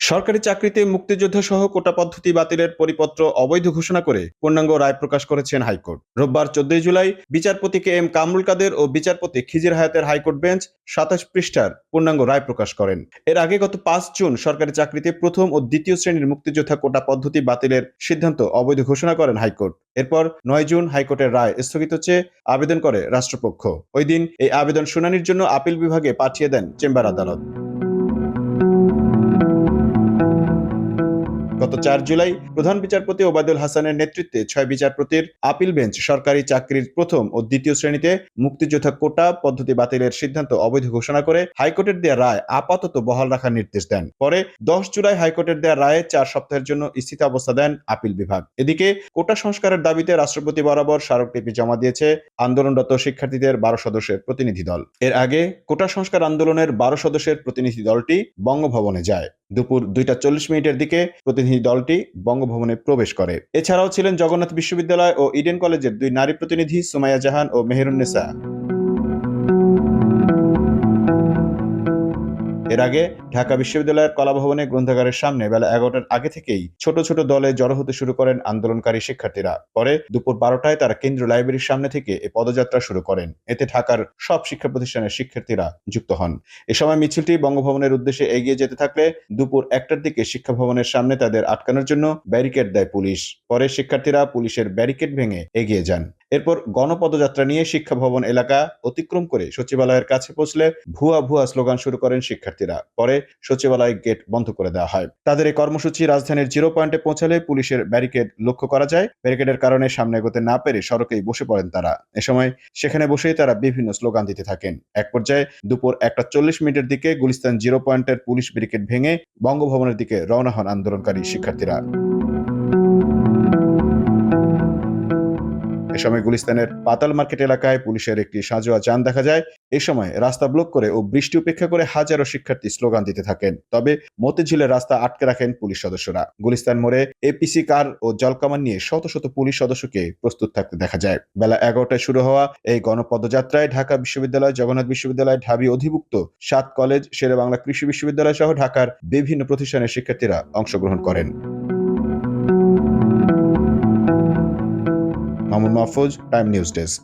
সরকারি চাকরিতে মুক্তিযুদ্ধ সহ কোটা পদ্ধতি বাতিলের পরিপত্র অবৈধ ঘোষণা করে পূর্ণাঙ্গ রায় প্রকাশ করেছেন হাইকোর্ট। রোববার 14 জুলাই বিচারপতি কে এম কামরুল কাদের ও বিচারপতি খিজির হায়াতের হাইকোর্ট বেঞ্চ 27 পৃষ্ঠার পূর্ণাঙ্গ রায় প্রকাশ করেন। এর আগে গত 5 জুন সরকারি চাকরিতে প্রথম ও দ্বিতীয় শ্রেণীর মুক্তিযোদ্ধা কোটা পদ্ধতি বাতিলের সিদ্ধান্ত অবৈধ ঘোষণা করেন হাইকোর্ট। এরপর 9 জুন হাইকোর্টের রায় স্থগিত চেয়ে আবেদন করে রাষ্ট্রপক্ষ। ওই দিন এই আবেদন শুনানির জন্য আপিল বিভাগে পাঠিয়ে দেন চেম্বার আদালত। গত 4 জুলাই প্রধান বিচারপতি ওবায়দুল হাসানের নেতৃত্বে 6 বিচারপতির আপিল বেঞ্চ সরকারি চাকরির প্রথম ও দ্বিতীয় শ্রেণীতে মুক্তিযোদ্ধা কোটা পদ্ধতি বাতিলের সিদ্ধান্ত অবৈধ ঘোষণা করে হাইকোর্টের দেয়া রায় আপাতত বহাল রাখার নির্দেশ দেন। পরে 10 জুলাই হাইকোর্টের দেয়া রায়ে 4 সপ্তাহের জন্য স্থিতাবস্থা দেন আপিল বিভাগ। এদিকে কোটা সংস্কারের দাবিতে রাষ্ট্রপতি বরাবর স্মারকলিপি জমা দিয়েছে আন্দোলনরত শিক্ষার্থীদের 12 সদস্যের প্রতিনিধি দল। এর আগে কোটা সংস্কার আন্দোলনের 12 সদস্যের প্রতিনিধি দলটি বঙ্গভবনে যায়। দুপুর 2:40 দিকে প্রতিনিধি দলটি বঙ্গভবনে প্রবেশ করে। এছাড়াও ছিলেন জগন্নাথ বিশ্ববিদ্যালয় ও ইডেন কলেজের 2 নারী প্রতিনিধি সুমাইয়া জাহান ও মেহেরুন্নেসা। এর আগে ঢাকা বিশ্ববিদ্যালয়ের কলাভবনে গ্রন্থাগারের সামনে বেলা 11টার আগে থেকেই ছোট ছোট দলে জড়ো হতে শুরু করেন আন্দোলনকারী শিক্ষার্থীরা। পরে দুপুর 12টায় তারা কেন্দ্রীয় লাইব্রেরির সামনে থেকে এ পদযাত্রা শুরু করেন। এতে ঢাকার সব শিক্ষা প্রতিষ্ঠানের শিক্ষার্থীরা যুক্ত হন। এ সময় মিছিলটি বঙ্গভবনের উদ্দেশ্যে এগিয়ে যেতে থাকলে দুপুর 1টার দিকে শিক্ষা ভবনের সামনে তাদের আটকানোর জন্য ব্যারিকেড দেয় পুলিশ। পরে শিক্ষার্থীরা পুলিশের ব্যারিকেড ভেঙে এগিয়ে যান। এরপর গণপদযাত্রা নিয়ে শিক্ষা ভবন এলাকা অতিক্রম করে সচিবালয়ের কাছে পৌঁছলে ভুয়া ভুয়া স্লোগান শুরু করেন শিক্ষার্থীরা। পরে সচিবালয় গেট বন্ধ করে দেওয়া হয়। তাদের এই কর্মসূচি রাজধানীর 0 পয়েন্টে পৌঁছালে পুলিশের ব্যারিকেড লক্ষ্য করা যায়। ব্যারিকেডের কারণে সামনে এগোতে না পেরে সড়কেই বসে পড়েন তারা। এ সময় সেখানে বসেই তারা বিভিন্ন স্লোগান দিতে থাকেন। এক পর্যায়ে দুপুর 1:40 দিকে গুলিস্তান 0 পয়েন্টের পুলিশ ব্যারিকেড ভেঙে বঙ্গভবনের দিকে রওনা হন আন্দোলনকারী শিক্ষার্থীরা। এ সময় গুলিস্তানের পাতাল মার্কেট এলাকায় পুলিশের একটি সাঁজোয়া যান দেখা যায়। এ সময় রাস্তা ব্লক করে ও বৃষ্টি উপেক্ষা করে হাজারো শিক্ষার্থী স্লোগান দিতে থাকেন। তবে মতিঝিলের রাস্তা আটকে রাখেন পুলিশ সদস্যরা। গুলিস্তান মোড়ে এপিসি কার ও জলকামান নিয়ে শত শত পুলিশ সদস্যকে প্রস্তুত থাকতে দেখা যায়। বেলা 11টায় শুরু হওয়া এই গণপদযাত্রায় ঢাকা বিশ্ববিদ্যালয়, জগন্নাথ বিশ্ববিদ্যালয়, ঢাবি অধিভুক্ত 7 কলেজ, শেরেবাংলা কৃষি বিশ্ববিদ্যালয় সহ ঢাকার বিভিন্ন প্রতিষ্ঠানের শিক্ষার্থীরা অংশগ্রহণ করেন। Mamun Mahfuz, time news desk.